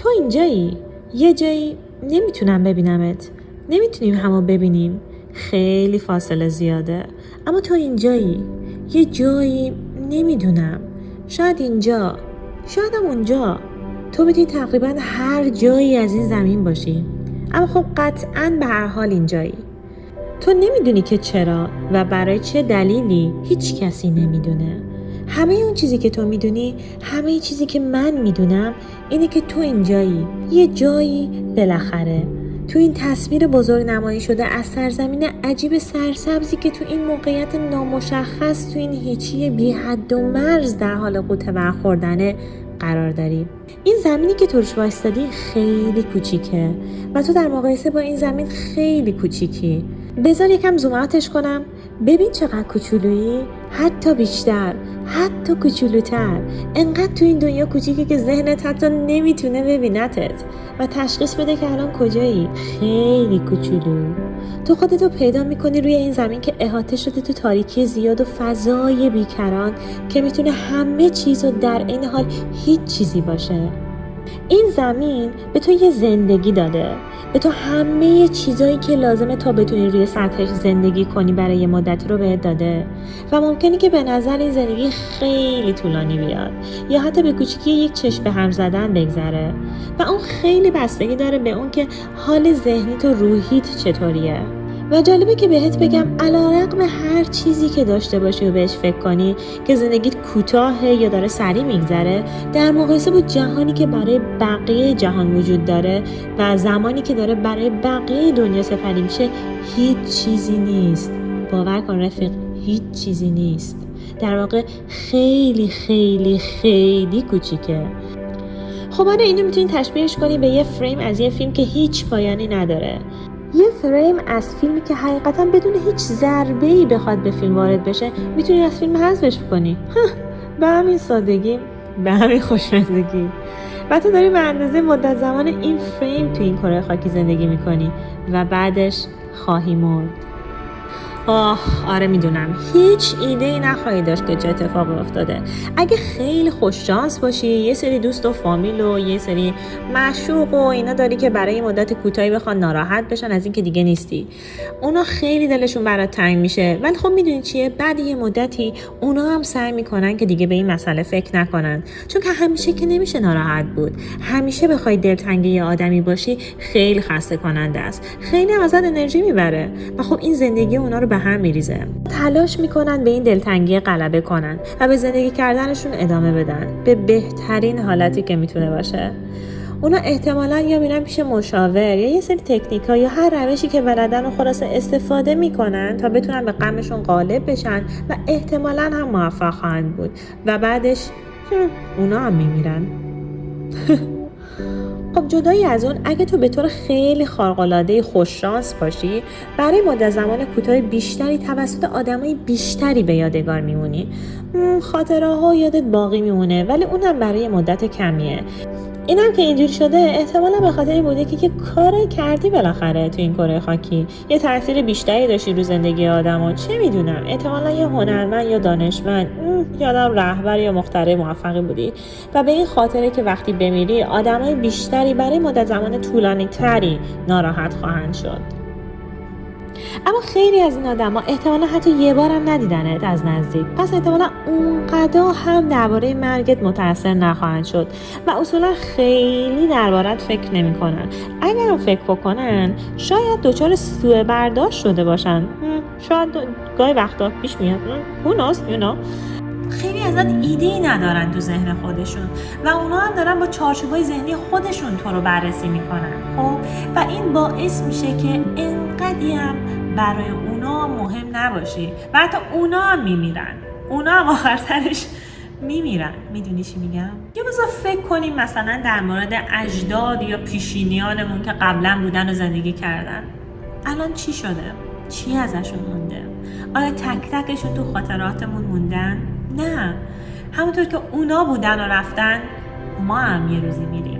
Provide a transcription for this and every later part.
تو اینجایی، یه جایی نمیتونم ببینمت، نمیتونیم همو ببینیم، خیلی فاصله زیاده، اما تو اینجایی، یه جایی نمیدونم، شاید اینجا، شایدم اونجا. تو میتونی تقریبا هر جایی از این زمین باشی، اما خب قطعاً به هر حال اینجایی. تو نمیدونی که چرا و برای چه دلیلی، هیچ کسی نمیدونه. همه اون چیزی که تو میدونی، همه چیزی که من میدونم اینه که تو اینجایی، یه جایی بالاخره. تو این تصویر بزرگ نمایی شده از سرزمین عجیب سرسبزی که تو این موقعیت نامشخص، تو این هیچی بی حد و مرز در حال غوطه برخوردنه قرار داری. این زمینی که تو روش وایستادی خیلی کوچیکه و تو در مقایسه با این زمین خیلی کوچیکی. بذار یکم زوماتش کنم، ببین چقدر کوچولویی، حتی بیشتر، حتی کوچولوتر. انقدر تو این دنیا کوچیکی که ذهنت حتی نمیتونه ببینتت و تشخیص بده که الان کجایی. خیلی کوچولو. تو خودتو پیدا میکنی روی این زمین که احاطه شده تو تاریکی زیاد و فضای بیکران که میتونه همه چیزو در این حال هیچ چیزی باشه. این زمین به تو یه زندگی داده، به تو همه چیزایی که لازمه تا بتونی روی سطحش زندگی کنی برای یه مدت رو بهت داده و ممکنه که به نظر این زندگی خیلی طولانی بیاد یا حتی به کوچیکی یک چشم به هم زدن بگذره و اون خیلی بستگی داره به اون که حال ذهنیت و روحیت چطوریه. و جالبه که بهت بگم علیرغم هر چیزی که داشته باشی و بهش فکر کنی که زندگیت کوتاهه یا داره سریع میگذره، در مقایسه با جهانی که برای بقیه جهان وجود داره و زمانی که داره برای بقیه دنیا سپری میشه هیچ چیزی نیست. باور کن رفیق، هیچ چیزی نیست. در واقع خیلی خیلی خیلی کوچیکه. خب آره، اینو میتونی تشبیهش کنی به یه فریم از یه فیلم که هیچ پایانی نداره. یه فریم از فیلمی که حقیقتا بدون هیچ ضربه‌ای بخواد به فیلم وارد بشه میتونی از فیلم حذفش کنی. به همین سادگی، به همین خوشمزگی. و تو داری به اندازه مدت زمان این فریم تو این کره خاکی زندگی میکنی و بعدش خواهی مرد. آره میدونم هیچ ایده‌ای نخواهی داشت که چه اتفاقی افتاده. اگه خیلی خوش شانس باشی، یه سری دوست و فامیل و یه سری معشوق و اینا داری که برای مدت کوتاهی بخوان ناراحت بشن از این که دیگه نیستی، اونا خیلی دلشون برات تنگ میشه. ولی خب میدونی چیه، بعد یه مدتی اونا هم سعی میکنن که دیگه به این مسئله فکر نکنن، چون که همیشه که نمیشه ناراحت بود. همیشه بخوای دلتنگ یه آدمی باشی خیلی خسته کننده است، خیلی هم ازت انرژی میبره و خب این زندگی اونا رو به هم میریزه. تلاش میکنن به این دلتنگی غلبه کنن و به زندگی کردنشون ادامه بدن به بهترین حالتی که میتونه باشه. اونا احتمالاً یا میرن پیش مشاور یا یه سری تکنیک‌ها یا هر روشی که بلدن و خلاصه استفاده میکنن تا بتونن به غمشون غالب بشن و احتمالاً هم موفق خواهند بود و بعدش اونا هم میمیرن. خب جدایی از اون، اگه تو به طور خیلی خارق‌العاده خوششانس باشی، برای مدت زمان کوتاه بیشتری توسط آدمای بیشتری به یادگار میمونی. خاطره ها یادت باقی میمونه، ولی اونم برای مدت کمیه. اینم که اینجوری شده احتمالا به خاطر این بوده که کار کردی بالاخره تو این کره خاکی، یه تاثیر بیشتری داشتی رو زندگی آدما. چه میدونم، احتمالا یه هنرمند یا دانشمند، یادم رهبر یا مخترع موفقی بودی و به این خاطره که وقتی بمیری آدمای بیشتری برای مدت زمان طولانی تری ناراحت خواهند شد. اما خیلی از این آدما احتمالا حتی یه بارم ندیدنت از نزدیک، پس احتمالا اونقدر هم درباره مرگت متأثر نخواهند شد و اصولا خیلی دربارت فکر نمیکنن. اگرم فکر بکنن شاید دچار سوء برداشت شده باشن. شاید گاهی وقتا پیش میاد. Who knows, you know. خیلی ازت ایده‌ای ندارن تو ذهن خودشون و اونا هم دارن با چارچوبای ذهنی خودشون تو رو بررسی میکنن. خب و این باعث میشه که انقدی هم برای اونا مهم نباشی و حتی اونا هم میمیرن. اونا هم آخر سرش میمیرن. میدونی چی میگم؟ یا بذار فکر کنیم مثلا در مورد اجداد یا پیشینیانمون که قبلا بودن و زندگی کردن. الان چی شده؟ چی ازشون مونده؟ آیا تک تکشون تو خاطراتمون موندن؟ نه، همونطور که اونا بودن و رفتن ما هم یه روزی میریم.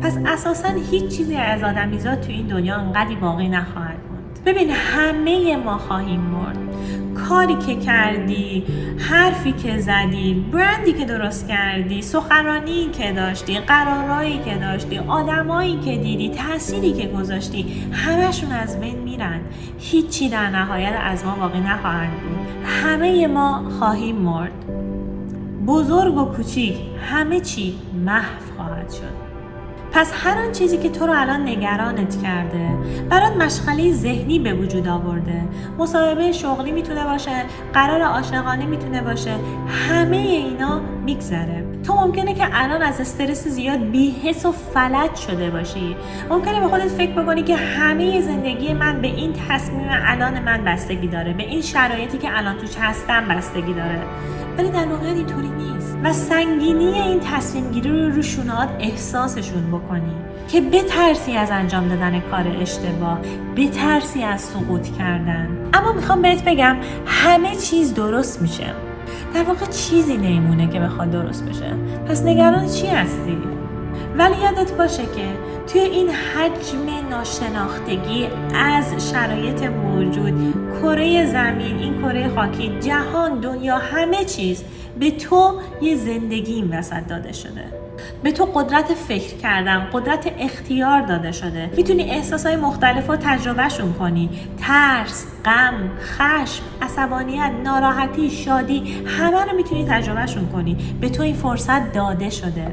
پس اساساً هیچ چیزی از آدمیزاد تو این دنیا انقدی باقی نخواهد موند. ببین همه ما خواهیم مرد. کاری که کردی، حرفی که زدی، برندی که درست کردی، سخنرانی که داشتی، قرارایی که داشتی، آدمایی که دیدی، تأثیری که گذاشتی، همشون از بین میرن. هیچی در نهایت از ما باقی نخواهند بود. همه ما خواهیم مرد. بزرگ و کوچیک همه چی محو خواهد شد. پس هر آن چیزی که تو رو الان نگرانت کرده، برات مشغله ذهنی به وجود آورده، مصاحبه شغلی میتونه باشه، قرار عاشقانه میتونه باشه، همه اینا میگذره. تو ممکنه که الان از استرس زیاد بی‌حس و فلج شده باشی. ممکنه به خودت فکر بکنی که همه زندگی من به این تصمیم الان من بستگی داره، به این شرایطی که الان توش هستم بستگی داره. ولی در واقع اینطوری نیست و سنگینی این تصمیم گیری رو شونه‌هات احساسشون بکنی که بترسی از انجام دادن کار اشتباه، بترسی از سقوط کردن. اما میخوام بهت بگم همه چیز درست میشه. در واقع چیزی نمیمونه که بخواد درست بشه. پس نگران چی هستی؟ ولی یادت باشه که توی این حجم ناشناختگی از شرایط موجود، کره زمین، این کره خاکی، جهان، دنیا، همه چیز به تو یه زندگی این وسط داده شده. به تو قدرت فکر کردن، قدرت اختیار داده شده. میتونی احساسهای مختلف رو تجربهشون کنی. ترس، غم، خشم، عصبانیت، ناراحتی، شادی، همه رو میتونی تجربهشون کنی. به تو این فرصت داده شده.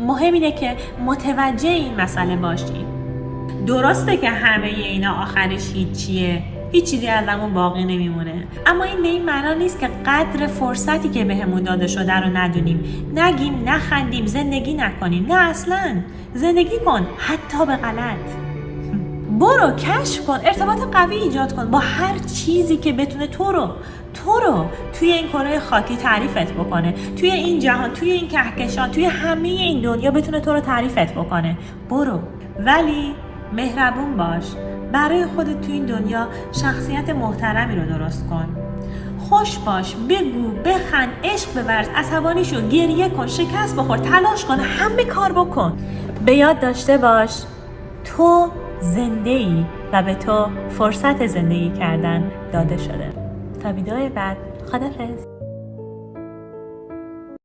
مهم اینه که متوجه این مسئله باشی. درسته که همه اینا آخرش هیچیه، هیچ چیزی ازمون باقی نمیمونه، اما این به این معنا نیست که قدر فرصتی که بهمون داده شده رو ندونیم، نگیم، نخندیم، زندگی نکنیم. نه اصلاً. زندگی کن، حتی به غلط. برو کشف کن، ارتباط قوی ایجاد کن با هر چیزی که بتونه تو رو توی این کره خاکی تعریفت بکنه، توی این جهان، توی این کهکشان، توی همه این دنیا بتونه تو رو تعریفت بکنه. برو، ولی مهربون باش. برای خودت توی این دنیا شخصیت محترمی رو درست کن. خوش باش، بگو، بخند، عشق بورز، عصبانی شو، گریه کن، شکست بخور، تلاش کن، همه کار بکن. به یاد داشته باش تو زنده‌ای و به تو فرصت زندگی کردن داده شده. تا ویدیو بعد، خداحافظ.